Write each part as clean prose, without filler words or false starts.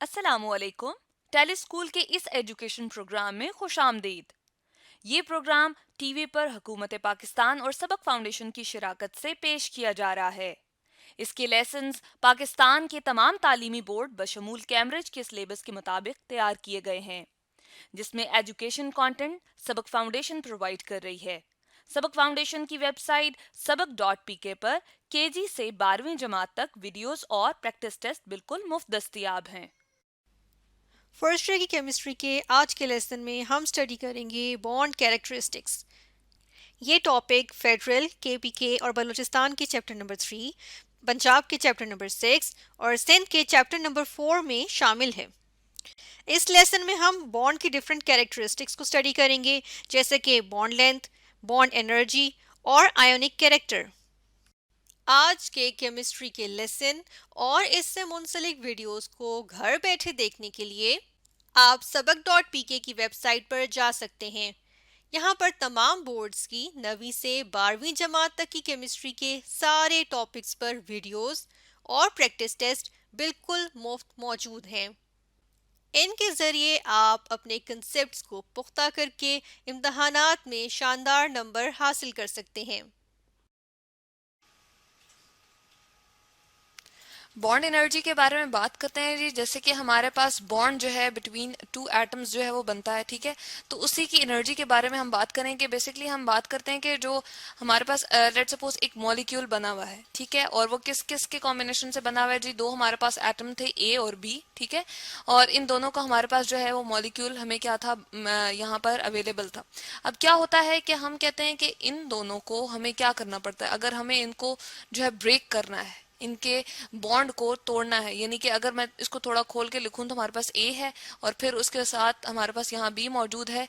अस्सलामुअलैकुम। Tele school के इस एजुकेशन प्रोग्राम में खुशामदीद। ये प्रोग्राम टीवी पर हुकूमत पाकिस्तान और सबक फाउंडेशन की शराकत से पेश किया जा रहा है। इसके लेसन्स पाकिस्तान के तमाम तालीमी बोर्ड बशमूल कैम्ब्रिज के सिलेबस के मुताबिक तैयार किए गए हैं, जिसमें एजुकेशन कंटेंट सबक फाउंडेशन प्रोवाइड कर रही है। सबक फाउंडेशन की वेबसाइट सबक.pk पर केजी से 12वीं जमात तक वीडियोस और प्रैक्टिस टेस्ट बिल्कुल मुफ्त दस्तियाब हैं। फर्स्ट ईयर की केमिस्ट्री के आज के लेसन में हम स्टडी करेंगे बॉन्ड कैरेक्टरिस्टिक्स। ये टॉपिक फेडरल, केपीके और बलूचिस्तान के चैप्टर नंबर 3, पंजाब के चैप्टर नंबर 6 और सिंध के चैप्टर नंबर 4 में शामिल है। इस लेसन में हम बॉन्ड की डिफरेंट कैरेक्टरिस्टिक्स को स्टडी करेंगे, जैसे कि बॉन्ड लेंथ, बॉन्ड एनर्जी और आयोनिक कैरेक्टर। आज के केमिस्ट्री के लेसन और इससे मुंसलिक वीडियोस को घर बैठे देखने के लिए आप सबक.pk की वेबसाइट पर जा सकते हैं। यहाँ पर तमाम बोर्ड्स की 9वीं से 12वीं जमात तक की केमिस्ट्री के सारे टॉपिक्स पर वीडियोस और प्रैक्टिस टेस्ट बिल्कुल मुफ्त मौजूद हैं। इनके ज़रिए आप अपने कंसेप्ट्स को पुख्ता करके इम्तहानात में शानदार नंबर हासिल कर सकते हैं। बॉन्ड एनर्जी के बारे में बात करते हैं जी। जैसे कि हमारे पास बॉन्ड जो है बिटवीन टू एटम्स जो है वो बनता है, ठीक है। तो उसी की एनर्जी के बारे में हम बात करेंगे। बेसिकली हम बात करते हैं कि जो हमारे पास लेट्स सपोज एक मॉलिक्यूल बना हुआ है, ठीक है, और वो किस किस के कॉम्बिनेशन से बना हुआ है जी। दो हमारे पास एटम थे, ए और बी, ठीक है, और इन दोनों का हमारे पास जो है वो मॉलिक्यूल हमें क्या था, यहाँ पर अवेलेबल था। अब क्या होता है कि हम कहते हैं कि इन दोनों को हमें क्या करना पड़ता है, अगर हमें इनको जो है ब्रेक करना है, इनके बॉन्ड को तोड़ना है। यानी कि अगर मैं इसको थोड़ा खोल के लिखूं तो हमारे पास ए है और फिर उसके साथ हमारे पास यहाँ बी मौजूद है।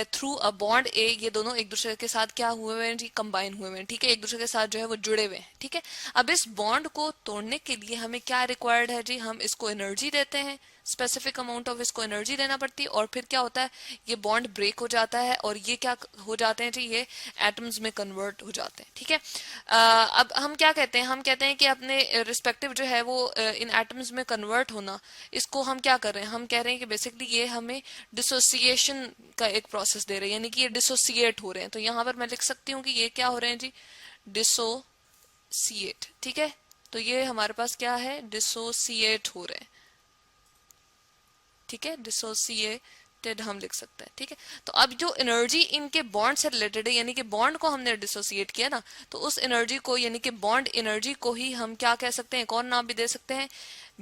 थ्रू अ बॉन्ड ए ये दोनों एक दूसरे के साथ क्या हुए हुए हैं जी, कंबाइन हुए हुए हैं, ठीक है, एक दूसरे के साथ जो है वो जुड़े हुए हैं, ठीक है। अब इस बॉन्ड को तोड़ने के लिए हमें क्या रिक्वायर्ड है जी, हम इसको एनर्जी देते हैं, स्पेसिफिक अमाउंट ऑफ इसको एनर्जी देना पड़ती है, और फिर क्या होता है, ये बॉन्ड ब्रेक हो जाता है और ये क्या हो जाते हैं जी, ये एटम्स में कन्वर्ट हो जाते हैं, ठीक है। अब हम क्या कहते हैं, हम कहते हैं कि अपने रिस्पेक्टिव जो है वो इन एटम्स में कन्वर्ट होना, इसको हम क्या कर रहे हैं, हम कह रहे हैं कि बेसिकली ये हमें डिसोसिएशन का एक प्रोसेस दे रहे हैं, यानी कि ये डिसोसिएट हो रहे हैं। तो यहाँ पर मैं लिख सकती हूँ कि ये क्या हो रहे हैं जी, डिसोसिएट, ठीक है। तो ये हमारे पास क्या है, डिसोसिएट हो रहे हैं, ठीक है, डिसोसिएटेड हम लिख सकते हैं, ठीक है। तो अब जो एनर्जी इनके बॉन्ड से रिलेटेड है, यानी कि बॉन्ड को हमने डिसोसिएट किया ना, तो उस एनर्जी को यानी कि बॉन्ड एनर्जी को ही हम क्या कह सकते हैं, एक और नाम भी दे सकते हैं,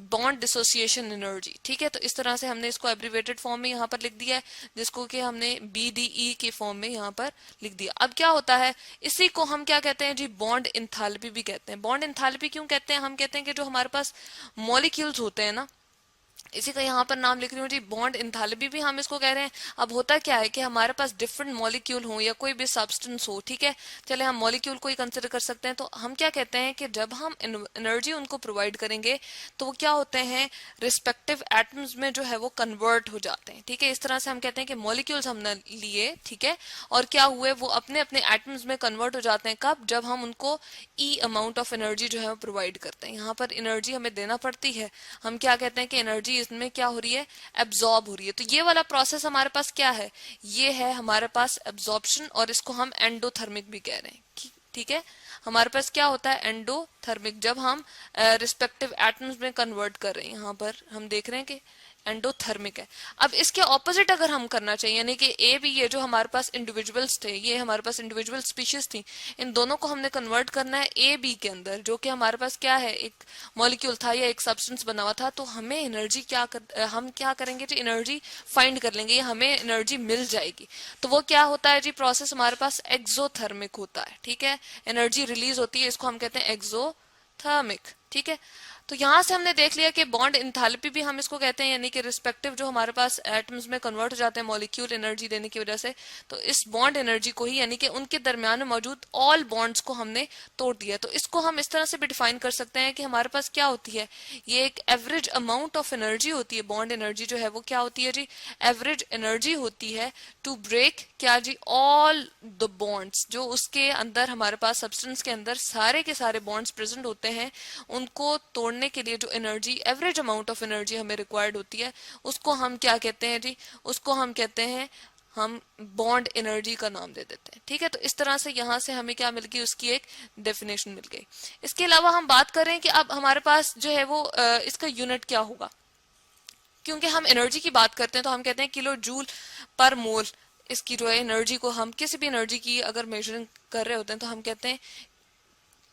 बॉन्ड डिसोसिएशन एनर्जी, ठीक है। तो इस तरह से हमने इसको एब्रीवेटेड फॉर्म में यहाँ पर लिख दिया है, जिसको कि हमने BDE के फॉर्म में यहाँ पर लिख दिया। अब क्या होता है, इसी को हम क्या कहते हैं जी, बॉन्ड इंथैल्पी भी कहते हैं। बॉन्ड इंथैल्पी क्यों कहते हैं, हम कहते हैं कि जो हमारे पास मॉलिक्यूल्स होते हैं ना, इसी का यहाँ पर नाम लिख रही हूँ जी, बॉन्ड इंथैल्पी भी हम इसको कह रहे हैं। अब होता क्या है कि हमारे पास डिफरेंट मॉलिक्यूल हो या कोई भी सब्सटेंस हो, ठीक है, चले हम मॉलिक्यूल को ही कंसिडर कर सकते हैं। तो हम क्या कहते हैं कि जब हम एनर्जी उनको प्रोवाइड करेंगे तो वो क्या होते हैं, रिस्पेक्टिव एटम्स में जो है वो कन्वर्ट हो जाते हैं, ठीक है। इस तरह से हम कहते हैं कि मॉलिक्यूल्स हमने लिए, ठीक है, और क्या हुए, वो अपने अपने एटम्स में कन्वर्ट हो जाते हैं। कब, जब हम उनको ई अमाउंट ऑफ एनर्जी जो है वो प्रोवाइड करते हैं। यहाँ पर एनर्जी हमें देना पड़ती है, हम क्या कहते हैं कि एनर्जी इसमें क्या हो रही है, एब्जॉर्ब हो रही है। तो ये वाला प्रोसेस हमारे पास क्या है, ये है हमारे पास एब्जॉर्प्शन, और इसको हम एंडोथर्मिक भी कह रहे हैं, ठीक है। हमारे पास क्या होता है, एंडोथर्मिक, जब हम रिस्पेक्टिव एटम्स में कन्वर्ट कर रहे हैं। यहाँ पर हम देख रहे हैं कि एंडोथर्मिक है। अब इसके ऑपोजिट अगर हम करना चाहिए, यानी कि ए बी, ये जो हमारे पास इंडिविजुअल्स थे, ये हमारे पास इंडिविजुअल स्पीशीज थी, इन दोनों को हमने कन्वर्ट करना है ए बी के अंदर, जो कि हमारे पास क्या है, एक मॉलिक्यूल था या एक सब्सटेंस बना हुआ था। तो हमें एनर्जी हम क्या करेंगे जी, एनर्जी फाइंड कर लेंगे, या हमें एनर्जी मिल जाएगी। तो वो क्या होता है जी, प्रोसेस हमारे पास एक्सोथर्मिक होता है, ठीक है। एनर्जी रिलीज होती है, इसको हम कहते हैं एक्सोथर्मिक, ठीक है। तो यहां से हमने देख लिया कि बॉन्ड इंथैल्पी भी हम इसको कहते हैं, यानी कि रिस्पेक्टिव जो हमारे पास एटम्स में कन्वर्ट हो जाते हैं मॉलिक्यूल एनर्जी देने की वजह से। तो इस बॉन्ड एनर्जी को ही, यानी कि उनके दरमियान में मौजूद ऑल बॉन्ड्स को हमने तोड़ दिया। तो इसको हम इस तरह से भी डिफाइन कर सकते हैं कि हमारे पास क्या होती है, ये एक एवरेज अमाउंट ऑफ एनर्जी होती है। बॉन्ड एनर्जी जो है वो क्या होती है जी, एवरेज एनर्जी होती है टू ब्रेक क्या जी, ऑल द बॉन्ड्स, जो उसके अंदर हमारे पास सब्सटेंस के अंदर सारे के सारे बॉन्ड्स प्रेजेंट होते हैं, उनको तोड़ने तोड़ने के लिए जो energy, average amount of energy हमें रिक्वायर्ड होती है, उसको हम क्या कहते हैं जी, उसको हम कहते हैं, हम बॉन्ड एनर्जी का नाम दे देते हैं। ठीक है, तो इस तरह से यहाँ से हमें क्या मिल गई, उसकी एक डेफिनेशन मिल गई। इसके अलावा हम बात करें कि अब हमारे पास जो है वो इसका यूनिट क्या होगा, क्योंकि हम एनर्जी की बात करते हैं तो हम कहते हैं किलो जूल पर मोल। इसकी जो है एनर्जी को हम किसी भी एनर्जी की अगर मेजरिंग कर रहे होते हैं तो हम कहते हैं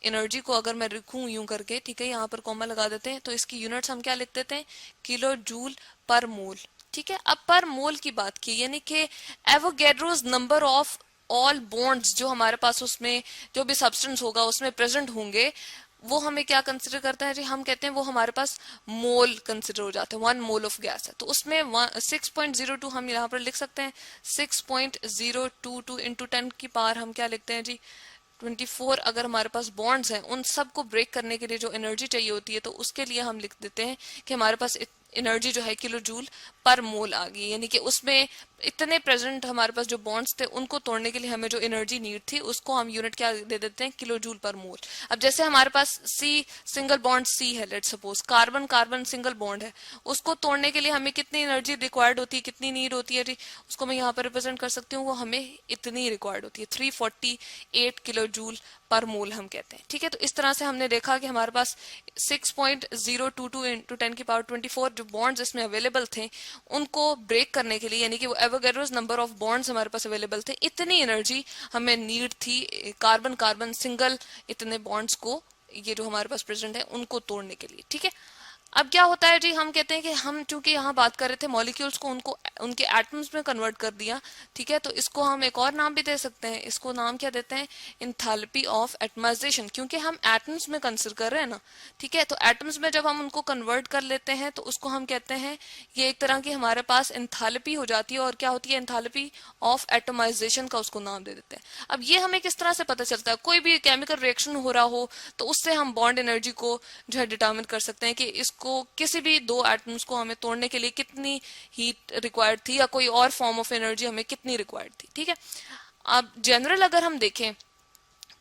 एनर्जी को, अगर मैं लिखूं यूं करके, ठीक है, यहाँ पर कॉमा लगा देते हैं, तो इसकी यूनिट्स हम क्या लिख देते हैं, किलो जूल पर मोल। ठीक है, अब पर मोल की बात की, यानी कि Avogadro's number of all bonds जो हमारे पास उसमें जो भी सब्सटेंस होगा उसमें प्रेजेंट होंगे, वो हमें क्या कंसिडर करता है जी, हम कहते हैं वो हमारे पास मोल कंसिडर हो जाते हैं, 1 मोल ऑफ गैस है। तो उसमें 6.02 हम यहाँ पर लिख सकते हैं, 6.022 इंटू 10 की पावर हम क्या लिखते हैं जी, 24। अगर हमारे पास बॉन्ड्स हैं, उन सबको ब्रेक करने के लिए जो एनर्जी चाहिए होती है, तो उसके लिए हम लिख देते हैं कि हमारे पास एनर्जी जो है किलो जूल पर मोल आ गई, यानी कि उसमें इतने प्रेजेंट हमारे पास जो बॉन्ड्स थे उनको तोड़ने के लिए हमें जो एनर्जी नीड थी उसको हम यूनिट क्या दे देते हैं, किलो जूल पर मोल। अब जैसे हमारे पास सी सिंगल बॉन्ड सी है, let's suppose carbon carbon single bond है, उसको तोड़ने के लिए हमें कितनी एनर्जी रिक्वायर्ड होती है, कितनी नीड होती है जी, उसको मैं यहाँ पर रिप्रेजेंट कर सकती हूँ, वो हमें इतनी रिक्वायर्ड होती है, 348 किलो जूल पर मोल हम कहते हैं। ठीक है, तो इस तरह से हमने देखा कि हमारे पास 6.022 इंटू 10 की पावर 24 जो बॉन्ड्स इसमें अवेलेबल थे उनको ब्रेक करने के लिए, यानी कि वो एवोगैड्रोस नंबर ऑफ बॉन्ड्स हमारे पास अवेलेबल थे, इतनी एनर्जी हमें नीड थी कार्बन कार्बन सिंगल इतने बॉन्ड्स को, ये जो हमारे पास प्रेजेंट है, उनको तोड़ने के लिए। ठीक है, अब क्या होता है जी, हम कहते हैं कि हम चूंकि यहाँ बात कर रहे थे मॉलिक्यूल्स को, उनको उनके एटम्स में कन्वर्ट कर दिया। ठीक है, तो इसको हम एक और नाम भी दे सकते हैं, इसको नाम क्या देते हैं, इंथैल्पी ऑफ एटमाइजेशन, क्योंकि हम एटम्स में कंसिडर कर रहे हैं ना। ठीक है, तो एटम्स में जब हम उनको कन्वर्ट कर लेते हैं तो उसको हम कहते हैं, ये एक तरह की हमारे पास इंथैल्पी हो जाती है, और क्या होती है, इंथैल्पी ऑफ एटमाइजेशन का उसको नाम दे देते हैं। अब ये हमें किस तरह से पता चलता है, कोई भी केमिकल रिएक्शन हो रहा हो तो उससे हम बॉन्ड एनर्जी को जो है डिटरमिन कर सकते हैं कि को किसी भी दो एटम्स को हमें तोड़ने के लिए कितनी हीट रिक्वायर्ड थी, या कोई और फॉर्म ऑफ एनर्जी हमें कितनी रिक्वायर्ड थी। ठीक है, अब जनरल अगर हम देखें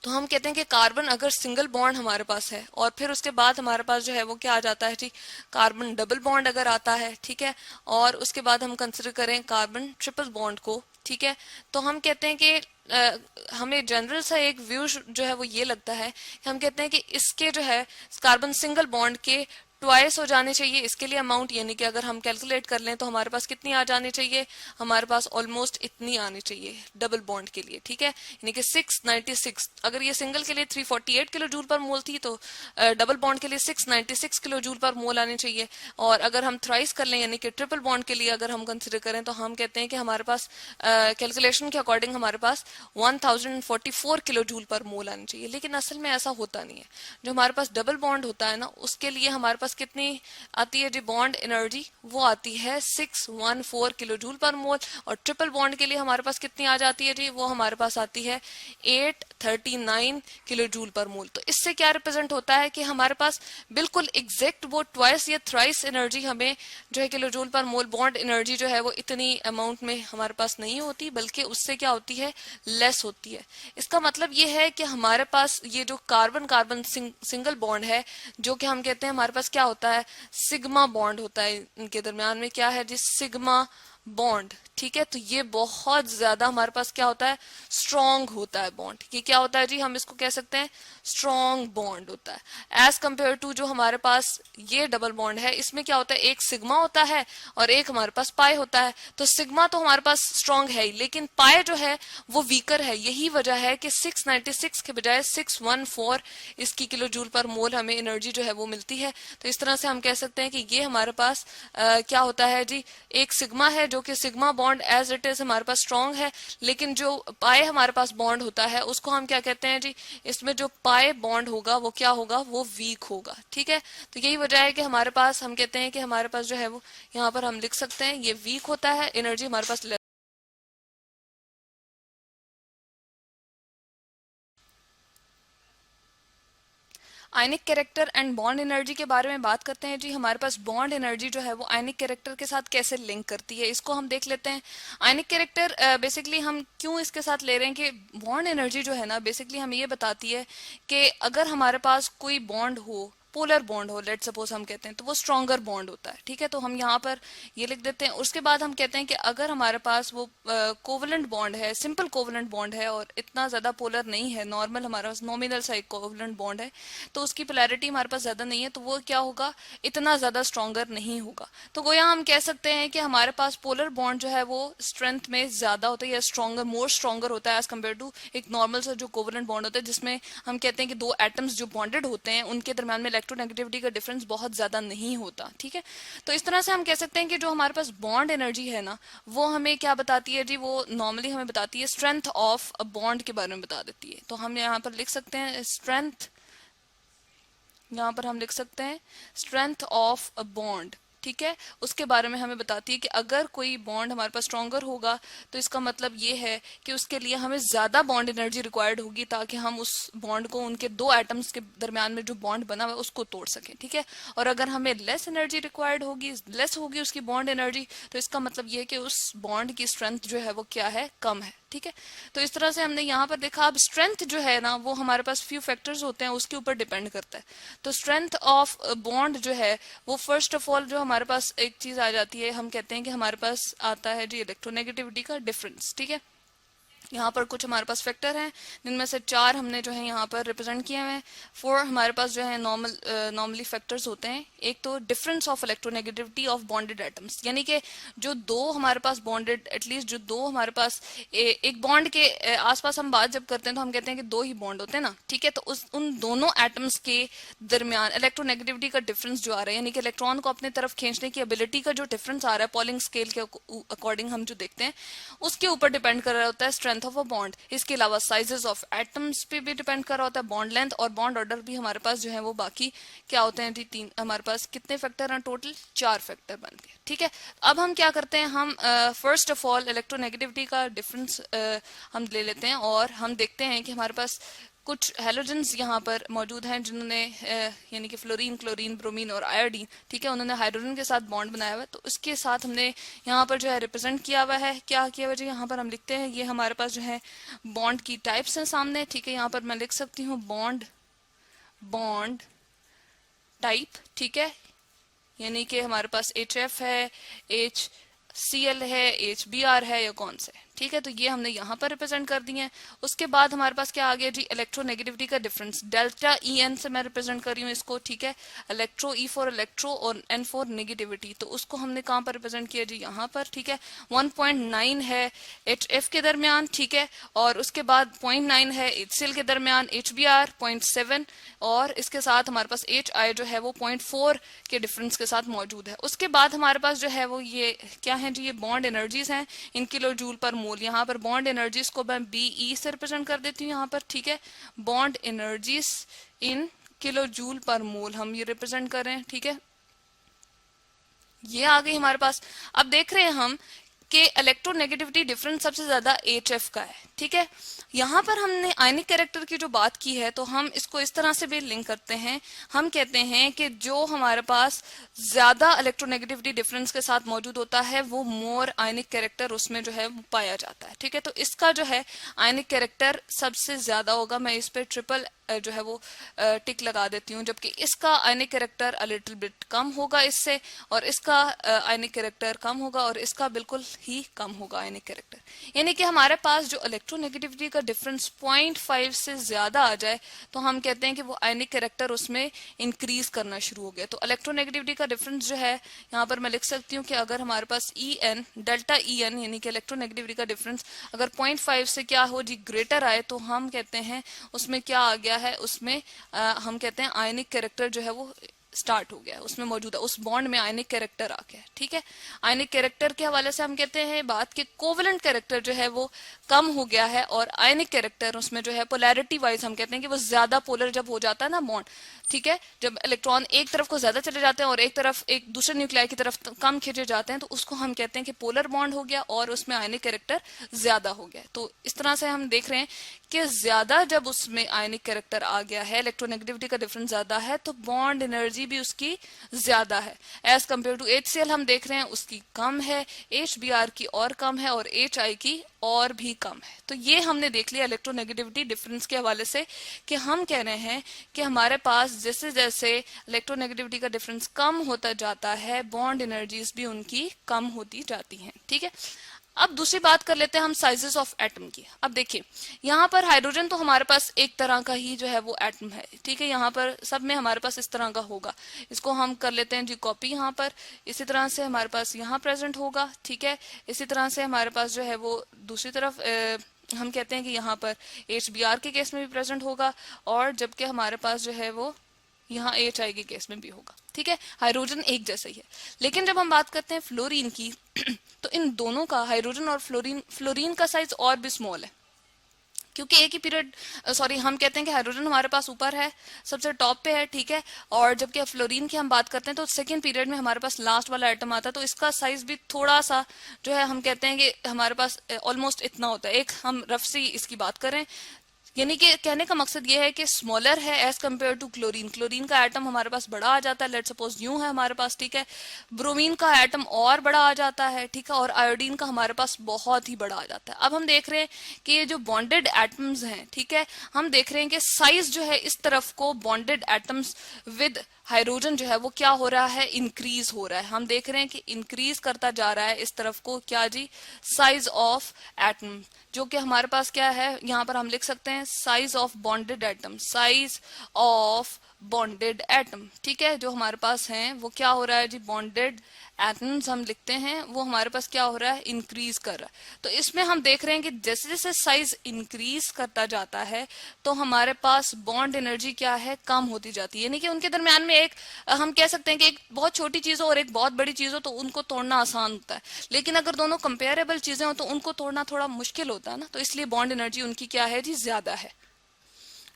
तो हम कहते हैं कि कार्बन अगर सिंगल बॉन्ड हमारे पास है और फिर उसके बाद हमारे पास जो है वो क्या आ जाता है जी, कार्बन डबल बॉन्ड अगर आता है, ठीक है, और उसके बाद हम कंसिडर करें कार्बन ट्रिपल बॉन्ड को, ठीक है, तो हम कहते हैं कि हमें जनरल सा एक व्यू जो है वो ये लगता है कि हम कहते हैं कि इसके जो है कार्बन सिंगल बॉन्ड के ट्वाइस हो जाने चाहिए इसके लिए अमाउंट, यानी कि अगर हम कैलकुलेट कर लें तो हमारे पास कितनी आ जानी चाहिए, हमारे पास ऑलमोस्ट इतनी आनी चाहिए डबल बॉन्ड के लिए। ठीक है, यानी कि 696, अगर ये सिंगल के लिए 348 किलो जूल पर मोल थी तो डबल बॉन्ड के लिए 696 किलो जूल पर मोल आनी चाहिए। और अगर हम थ्राइस कर लें यानी कि ट्रिपल बॉन्ड के लिए अगर हम कंसिडर करें तो हम कहते हैं कि हमारे पास कैलकुलेशन के अकॉर्डिंग हमारे पास 1044 किलो जूल पर मोल आनी चाहिए, लेकिन असल में ऐसा होता नहीं है। जो हमारे पास डबल बॉन्ड होता है ना, उसके लिए हमारे पास कितनी आती है जी बॉन्ड एनर्जी, वो आती है 614 किलो जूल पर मोल, और ट्रिपल बॉन्ड के लिए हमारे पास कितनी आ जाती है जी, वो हमारे पास आती है 839 किलो जूल पर मोल। तो इससे क्या रिप्रेजेंट होता है कि हमारे पास बिल्कुल एग्जैक्ट वो ट्वाइस या थ्राइस एनर्जी हमें जो है किलो जूल पर मोल बॉन्ड एनर्जी जो है वो इतनी अमाउंट में हमारे पास नहीं होती, बल्कि उससे क्या होती है, लेस होती है। इसका मतलब ये है कि हमारे पास ये जो कार्बन कार्बन सिंगल बॉन्ड है, जो कि हम कहते हैं हमारे पास क्या होता है, सिग्मा बॉन्ड होता है, इनके दरमियान में क्या है जी, सिग्मा बॉन्ड। ठीक है, तो ये बहुत ज्यादा हमारे पास क्या होता है, स्ट्रॉन्ग होता है बॉन्ड। ये क्या होता है जी, हम इसको कह सकते हैं स्ट्रॉन्ग बॉन्ड होता है, एज कंपेयर टू जो हमारे पास ये डबल बॉन्ड है, इसमें क्या होता है, एक सिग्मा होता है और एक हमारे पास पाई होता है। तो सिग्मा तो हमारे पास स्ट्रॉन्ग है ही, लेकिन पाई जो है वो वीकर है। यही वजह है कि 696 के बजाय 614 इसकी किलो जूल पर मोल हमें एनर्जी जो है वो मिलती है। तो इस तरह से हम कह सकते हैं कि ये हमारे पास क्या होता है जी, एक सिग्मा है जो कि sigma bond as it is हमारे पास स्ट्रॉन्ग है, लेकिन जो पाए हमारे पास बॉन्ड होता है उसको हम क्या कहते हैं जी, इसमें जो पाए बॉन्ड होगा वो क्या होगा, वो वीक होगा। ठीक है, तो यही वजह है कि हमारे पास हम कहते हैं कि हमारे पास जो है वो यहाँ पर हम लिख सकते हैं ये वीक होता है, एनर्जी हमारे पास। Ionic character and bond energy के बारे में बात करते हैं जी। हमारे पास बॉन्ड एनर्जी जो है वो आयनिक कैरेक्टर के साथ कैसे लिंक करती है, इसको हम देख लेते हैं। आयनिक कैरेक्टर बेसिकली हम क्यों इसके साथ ले रहे हैं कि बॉन्ड एनर्जी जो है ना, बेसिकली हमें ये बताती है कि अगर हमारे पास कोई बॉन्ड हो पोलर बॉन्ड हो, लेट सपोज हम कहते हैं, तो वो स्ट्रॉन्गर बॉन्ड होता है, ठीक है। तो हम यहाँ पर ये लिख देते हैं। उसके बाद हम कहते हैं कि अगर हमारे पास वो कोवलेंट बॉन्ड है, सिंपल कोवलेंट बॉन्ड है और इतना ज्यादा पोलर नहीं है, नॉर्मल हमारे पास नॉमिनल सा एक कोवलेंट बॉन्ड है, तो उसकी पोलैरिटी हमारे पास ज्यादा नहीं है, तो वो क्या होगा, इतना ज्यादा स्ट्रॉन्गर नहीं होगा। तो गोया हम कह सकते हैं कि हमारे पास पोलर बॉन्ड जो है वो स्ट्रेंथ में ज्यादा होता है या स्ट्रॉन्गर, मोर स्ट्रॉन्गर होता है एज कम्पेयर टू एक नॉर्मल सा जो कोवलेंट बॉन्ड होता है, जिसमें हम कहते हैं कि दो एटम्स जो बॉन्डेड होते हैं उनके दरम्यान में इलेक्ट्रोनेगेटिविटी का डिफरेंस बहुत ज्यादा नहीं होता, ठीक है। तो इस तरह से हम कह सकते हैं कि जो हमारे पास बॉन्ड एनर्जी है ना, वो हमें क्या बताती है जी, वो नॉर्मली हमें बताती है स्ट्रेंथ ऑफ अ बॉन्ड के बारे में बता देती है। तो हम यहाँ पर लिख सकते हैं स्ट्रेंथ, यहाँ पर हम लिख सकते हैं स्ट्रेंथ ऑफ अ बॉन्ड, ठीक है। उसके बारे में हमें बताती है कि अगर कोई बॉन्ड हमारे पास स्ट्रॉन्गर होगा तो इसका मतलब ये है कि उसके लिए हमें ज्यादा बॉन्ड एनर्जी रिक्वायर्ड होगी ताकि हम उस बॉन्ड को, उनके दो एटम्स के दरमियान में जो बॉन्ड बना हुआ है उसको तोड़ सकें, ठीक है। और अगर हमें लेस एनर्जी रिक्वायर्ड होगी, लेस होगी उसकी बॉन्ड एनर्जी, तो इसका मतलब ये है कि उस बॉन्ड की स्ट्रेंथ जो है वो क्या है, कम है, ठीक है। तो इस तरह से हमने यहाँ पर देखा। अब स्ट्रेंथ जो है ना, वो हमारे पास फ्यू फैक्टर्स होते हैं, उसके ऊपर डिपेंड करता है। तो स्ट्रेंथ ऑफ बॉन्ड जो है वो फर्स्ट ऑफ ऑल जो हमारे पास एक चीज आ जाती है, हम कहते हैं कि हमारे पास आता है जी इलेक्ट्रोनेगेटिविटी का डिफरेंस, ठीक है। यहाँ पर कुछ हमारे पास फैक्टर हैं, जिनमें से 4 हमने जो है यहाँ पर रिप्रेजेंट किए हुए हैं। 4 हमारे पास जो है नॉर्मली फैक्टर्स होते हैं। एक तो difference of electronegativity of bonded atoms, यानी कि जो दो हमारे पास बॉन्डेड, एटलीस्ट जो दो हमारे पास एक बॉन्ड के आसपास हम बात जब करते हैं तो हम कहते हैं कि दो ही बॉन्ड होते हैं ना, ठीक है। तो उन दोनों एटम्स के दरमियान इलेक्ट्रोनेगेटिविटी का डिफरेंस जो आ रहा है, यानी कि इलेक्ट्रॉन को अपनी तरफ खींचने की एबिलिटी का जो डिफरेंस आ रहा है पॉलिंग स्केल के अकॉर्डिंग हम जो देखते हैं, उसके ऊपर डिपेंड कर रहा होता है स्ट्रेंथ ऑफ अ बॉन्ड। इसके अलावा साइजेस ऑफ एटम्स पे भी डिपेंड कर रहा होता है, बॉन्ड लेंथ और बॉन्ड ऑर्डर भी हमारे पास जो है वो बाकी क्या होते हैं जी, 3 हमारे पास कितने फैक्टर हैं टोटल, 4 फैक्टर बन गए, ठीक है। अब हम क्या करते हैं, हम फर्स्ट ऑफ ऑल इलेक्ट्रोनेगेटिविटी का डिफरेंस हम ले लेते हैं और हम देखते हैं कि हमारे पास कुछ हेलोजेंस यहाँ पर मौजूद हैं जिन्होंने यानी कि फ्लोरीन, क्लोरीन, ब्रोमीन और आयोडीन, ठीक है, उन्होंने हाइड्रोजन के साथ बॉन्ड बनाया हुआ है। तो उसके साथ हमने यहाँ पर जो है रिप्रेजेंट किया हुआ है, क्या किया हुआ है, यहाँ पर हम लिखते हैं, ये हमारे पास जो है बॉन्ड की टाइप्स हैं सामने, ठीक है। यहाँ पर मैं लिख सकती हूँ बॉन्ड टाइप, ठीक है, यानी कि हमारे पास HF है, HCl है, HBr है या कौन से, ठीक है। तो ये हमने यहाँ पर रिप्रेजेंट कर दिए हैं। उसके बाद हमारे पास क्या आ गया जी, इलेक्ट्रोनेगेटिविटी का डिफरेंस, डेल्टा EN से मैं रिप्रेजेंट कर रही हूँ इसको, ठीक है। इलेक्ट्रो, E फॉर इलेक्ट्रो और N फॉर नेगेटिविटी, तो उसको हमने कहाँ पर रिप्रेजेंट किया जी, यहाँ पर, ठीक है। 1.9 है HF के दरमियान, ठीक है, और उसके बाद 0.9 है HCl के दरमियान, HBr 0.7 और इसके साथ हमारे पास HI जो है वो 0.4 के डिफरेंस के साथ मौजूद है। उसके बाद हमारे पास जो है वो ये क्या है जी, ये बॉन्ड एनर्जीज हैं इन किलो जूल पर मोल। यहाँ पर बॉन्ड एनर्जीज को मैं BE से रिप्रेजेंट कर देती हूँ यहाँ पर, ठीक है। Bond energies in kilo joule per mole हम ये रिप्रेजेंट कर रहे हैं, ठीक है। ये आ गई हमारे पास। अब देख रहे हैं हम कि इलेक्ट्रोनेगेटिविटी डिफरेंस सबसे ज्यादा HF का है, ठीक है। यहाँ पर हमने आयनिक कैरेक्टर की जो बात की है तो हम इसको इस तरह से भी लिंक करते हैं। हम कहते हैं कि जो हमारे पास ज्यादा इलेक्ट्रोनेगेटिविटी डिफरेंस के साथ मौजूद होता है वो मोर आयनिक कैरेक्टर उसमें जो है वो पाया जाता है, ठीक है। तो इसका जो है आयनिक कैरेक्टर सबसे ज्यादा होगा। मैं इस पे ट्रिपल जो है वो टिक लगा देती हूँ, जबकि इसका ionic character a little bit कम होगा इससे, और इसका आयनिक कैरेक्टर कम होगा और इसका बिल्कुल ही कम होगा आयनिक कैरेक्टर। यानी कि हमारे पास जो इलेक्ट्रोनेगेटिविटी का डिफरेंस 0.5 से ज्यादा आ जाए तो हम कहते हैं कि वो आयनिक कैरेक्टर उसमें इंक्रीज करना शुरू हो गया। तो इलेक्ट्रोनेगेटिविटी का डिफरेंस जो है यहाँ पर मैं लिख सकती हूँ कि अगर हमारे पास EN, डेल्टा EN यानी कि इलेक्ट्रोनेगेटिविटी का डिफरेंस अगर 0.5 से क्या हो जी ग्रेटर आए तो हम कहते हैं उसमें क्या आ गया है, उसमें हम कहते हैं आयनिक कैरेक्टर जो है वो स्टार्ट हो गया, उसमें मौजूद है, उस बॉन्ड में आयनिक कैरेक्टर आ गया, ठीक है। आयनिक कैरेक्टर के हवाले से हम कहते हैं बात के कोवेलेंट कैरेक्टर जो है वो कम हो गया है और आयनिक कैरेक्टर उसमें जो है पोलैरिटी वाइज हम कहते हैं कि वो ज्यादा पोलर जब हो जाता है ना बॉन्ड, ठीक है, जब इलेक्ट्रॉन एक तरफ को ज्यादा चले जाते हैं और एक तरफ एक दूसरे न्यूक्लियाई की तरफ कम खींचे जाते हैं तो उसको हम कहते हैं कि पोलर बॉन्ड हो गया और उसमें आयनिक कैरेक्टर ज्यादा हो गया। तो इस तरह से हम देख रहे हैं कि ज्यादा जब उसमें आयनिक कैरेक्टर आ गया है, इलेक्ट्रोनेगेटिविटी का डिफरेंस ज्यादा है, तो बॉन्ड एनर्जी भी उसकी ज्यादा है। एज कम्पेयर टू HCl हम देख रहे हैं उसकी कम है, HBr की और कम है और HI की और भी कम है। तो ये हमने देख लिया इलेक्ट्रोनेगेटिविटी डिफरेंस के हवाले से कि हम कह रहे हैं कि हमारे पास जैसे जैसे इलेक्ट्रोनेगेटिविटी का डिफरेंस कम होता जाता है, बॉन्ड एनर्जीज भी उनकी कम होती जाती हैं। ठीक है, अब दूसरी बात कर लेते हैं हम साइजेस ऑफ एटम की। अब देखिए यहाँ पर हाइड्रोजन तो हमारे पास एक तरह का ही जो है वो एटम है। ठीक है, यहाँ पर सब में हमारे पास इस तरह का होगा। इसको हम कर लेते हैं जी कॉपी यहाँ पर। इसी तरह से हमारे पास यहाँ प्रेजेंट होगा। ठीक है, इसी तरह से हमारे पास जो है वो दूसरी तरफ हम कहते हैं कि यहाँ पर HBr के केस में भी प्रेजेंट होगा, और जबकि हमारे पास जो है वो यहाँ HI के केस में भी होगा। ठीक है, हाइड्रोजन एक जैसा ही है। लेकिन जब हम बात करते हैं फ्लोरीन की तो इन दोनों का, हाइड्रोजन और फ्लोरीन का साइज और भी स्मॉल है, क्योंकि एक ही पीरियड हम कहते हैं कि हाइड्रोजन हमारे पास ऊपर है, सबसे टॉप पे है। ठीक है, और जबकि फ्लोरीन की हम बात करते हैं तो सेकंड पीरियड में हमारे पास लास्ट वाला एटम आता है, तो इसका साइज भी थोड़ा सा जो है हम कहते हैं कि हमारे पास ऑलमोस्ट इतना होता है। एक हम रफ सी इसकी बात करें, यानी कि कहने का मकसद ये है कि स्मॉलर है as compare to chlorine. Chlorine का एटम हमारे पास बड़ा आ जाता है, लेट सपोज यूं है हमारे पास। ठीक है, ब्रोमीन का एटम और बड़ा आ जाता है। ठीक है, और आयोडीन का हमारे पास बहुत ही बड़ा आ जाता है। अब हम देख रहे हैं कि ये जो बॉन्डेड एटम्स हैं, ठीक है, हम देख रहे हैं कि साइज जो है इस तरफ को बॉन्डेड एटम्स विद हाइड्रोजन जो है वो क्या हो रहा है, इंक्रीज हो रहा है। हम देख रहे हैं कि इंक्रीज करता जा रहा है इस तरफ को, क्या जी, साइज ऑफ एटम, जो कि हमारे पास क्या है, यहाँ पर हम लिख सकते हैं size of bonded atom, size of bonded atom. ठीक है, जो हमारे पास हैं वो क्या हो रहा है जी, बॉन्डेड एटम्स हम लिखते हैं, वो हमारे पास क्या हो रहा है, इंक्रीज कर रहा है। तो इसमें हम देख रहे हैं कि जैसे जैसे साइज इंक्रीज करता जाता है तो हमारे पास बॉन्ड एनर्जी क्या है, कम होती जाती है। यानी कि उनके दरमियान में एक हम कह सकते हैं कि एक बहुत छोटी चीज हो और एक बहुत बड़ी चीज हो तो उनको तोड़ना आसान होता है, लेकिन अगर दोनों कंपेरेबल चीजें हो तो उनको तोड़ना थोड़ा मुश्किल होता है ना, तो इसलिए बॉन्ड एनर्जी उनकी क्या है जी, ज्यादा है।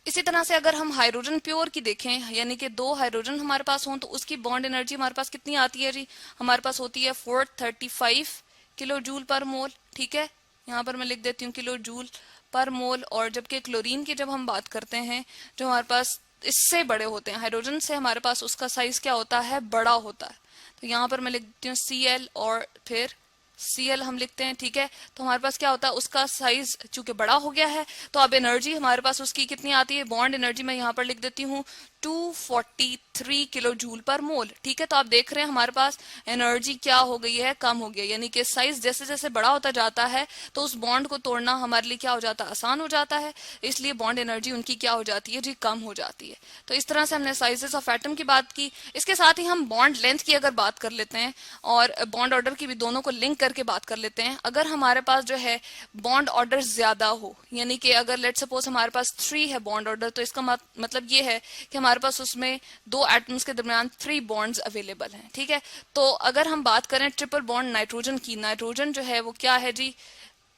इसी तरह से अगर हम हाइड्रोजन प्योर की देखें, यानी कि दो हाइड्रोजन हमारे पास हों, तो उसकी बॉन्ड एनर्जी हमारे पास कितनी आती है जी, हमारे पास होती है 435 किलो जूल पर मोल। ठीक है, यहाँ पर मैं लिख देती हूँ किलो जूल पर मोल। और जबकि क्लोरीन की जब हम बात करते हैं, जो हमारे पास इससे बड़े होते हैं हाइड्रोजन से, हमारे पास उसका साइज क्या होता है, बड़ा होता है। तो यहाँ पर मैं लिख देती हूँ Cl और फिर Cl हम लिखते हैं। ठीक है, तो हमारे पास क्या होता है, उसका साइज चूंकि बड़ा हो गया है, तो अब एनर्जी हमारे पास उसकी कितनी आती है, बॉन्ड एनर्जी मैं यहाँ पर लिख देती हूँ 243 किलो जूल पर मोल। ठीक है, तो आप देख रहे हैं हमारे पास एनर्जी क्या हो गई है, कम हो गई है। यानी कि साइज जैसे जैसे बड़ा होता जाता है तो उस बॉन्ड को तोड़ना हमारे लिए क्या हो जाता है, आसान हो जाता है, इसलिए बॉन्ड एनर्जी उनकी क्या हो जाती है जी, कम हो जाती है। तो इस तरह से हमने साइजेस ऑफ एटम की बात की। इसके साथ ही हम बॉन्ड लेंथ की अगर बात कर लेते हैं और बॉन्ड ऑर्डर की भी, दोनों को लिंक करके बात कर लेते हैं। अगर हमारे पास जो है बॉन्ड ऑर्डर ज्यादा हो, यानी कि अगर लेट सपोज हमारे पास 3 है बॉन्ड ऑर्डर, तो इसका मतलब ये है कि हमारे पास उसमें दो एटम्स के दरमियान 3 बॉन्ड्स अवेलेबल हैं। ठीक है, तो अगर हम बात करें ट्रिपल बॉन्ड नाइट्रोजन की, नाइट्रोजन जो है वो क्या है जी,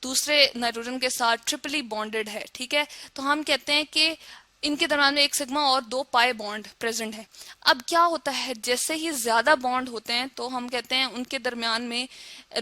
दूसरे नाइट्रोजन के साथ ट्रिपली बॉन्डेड है। ठीक है, तो हम कहते हैं कि इनके दरमियान में एक सिग्मा और 2 पाई बॉन्ड प्रेजेंट है। अब क्या होता है, जैसे ही ज्यादा बॉन्ड होते हैं तो हम कहते हैं उनके दरमियान में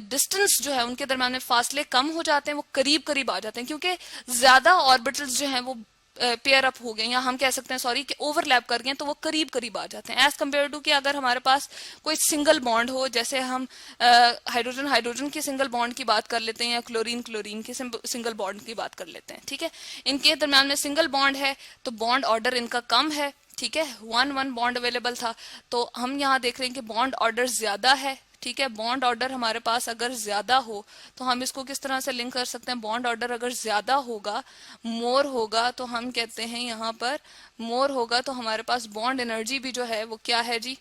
डिस्टेंस जो है, उनके दरमियान में फासले कम हो जाते हैं, वो करीब करीब आ जाते हैं, क्योंकि ज्यादा ऑर्बिटल्स जो हैं वो पेयर अप हो गए, या हम कह सकते हैं सॉरी कि ओवरलैप कर गए, तो वो करीब करीब आ जाते हैं। एज कम्पेयर टू कि अगर हमारे पास कोई सिंगल बॉन्ड हो, जैसे हम हाइड्रोजन हाइड्रोजन की सिंगल बॉन्ड की बात कर लेते हैं या क्लोरीन क्लोरीन की सिंगल बॉन्ड की बात कर लेते हैं। ठीक है, इनके दरम्यान में सिंगल बॉन्ड है तो बॉन्ड ऑर्डर इनका कम है। ठीक है, 1 बॉन्ड अवेलेबल था, तो हम यहाँ देख रहे हैं कि बॉन्ड ऑर्डर ज्यादा है। ठीक है, बॉन्ड ऑर्डर हमारे पास अगर ज्यादा हो तो हम इसको किस तरह से लिंक कर सकते हैं, बॉन्ड ऑर्डर अगर ज्यादा होगा, मोर होगा, तो हम कहते हैं यहाँ पर मोर होगा, तो हमारे पास बॉन्ड एनर्जी भी जो है वो क्या है जी,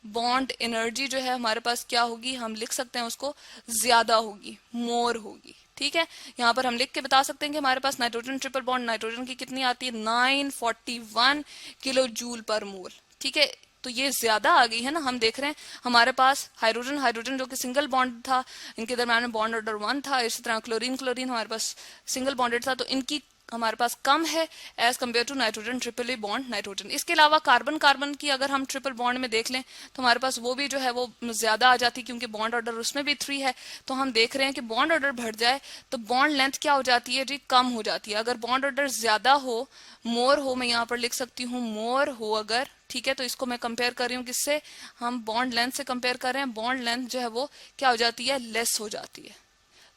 बॉन्ड एनर्जी जो है हमारे पास क्या होगी, हम लिख सकते हैं उसको ज्यादा होगी, मोर होगी। ठीक है, यहाँ पर हम लिख के बता सकते हैं कि हमारे पास नाइट्रोजन ट्रिपल बॉन्ड नाइट्रोजन की कितनी आती है, 941 किलो जूल पर मोल। ठीक है, तो ये ज्यादा आ गई है ना। हम देख रहे हैं हमारे पास हाइड्रोजन हाइड्रोजन जो कि सिंगल बॉन्ड था, इनके दरम्यान में बॉन्ड ऑर्डर 1 था। इसी तरह क्लोरीन क्लोरीन हमारे पास सिंगल बॉन्डेड था, तो इनकी हमारे पास कम है as compare to nitrogen triple ई बॉन्ड नाइट्रोजन। इसके अलावा कार्बन कार्बन की अगर हम ट्रिपल बॉन्ड में देख लें तो हमारे पास वो भी जो है वो ज्यादा आ जाती, क्योंकि बॉन्ड ऑर्डर उसमें भी 3 है। तो हम देख रहे हैं कि बॉन्ड ऑर्डर बढ़ जाए तो बॉन्ड लेंथ क्या हो जाती है जी, कम हो जाती है। अगर बॉन्ड ऑर्डर ज्यादा हो, मोर हो, मैं यहाँ पर लिख सकती हूँ मोर हो अगर, ठीक है, तो इसको मैं कंपेयर कर रही हूँ किससे, हम बॉन्ड लेंथ से कंपेयर कर रहे हैं। बॉन्ड लेंथ जो है वो क्या हो जाती है, लेस हो जाती है।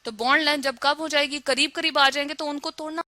तो बॉन्ड लेंथ जब कब हो जाएगी, करीब करीब आ जाएंगे तो उनको तोड़ना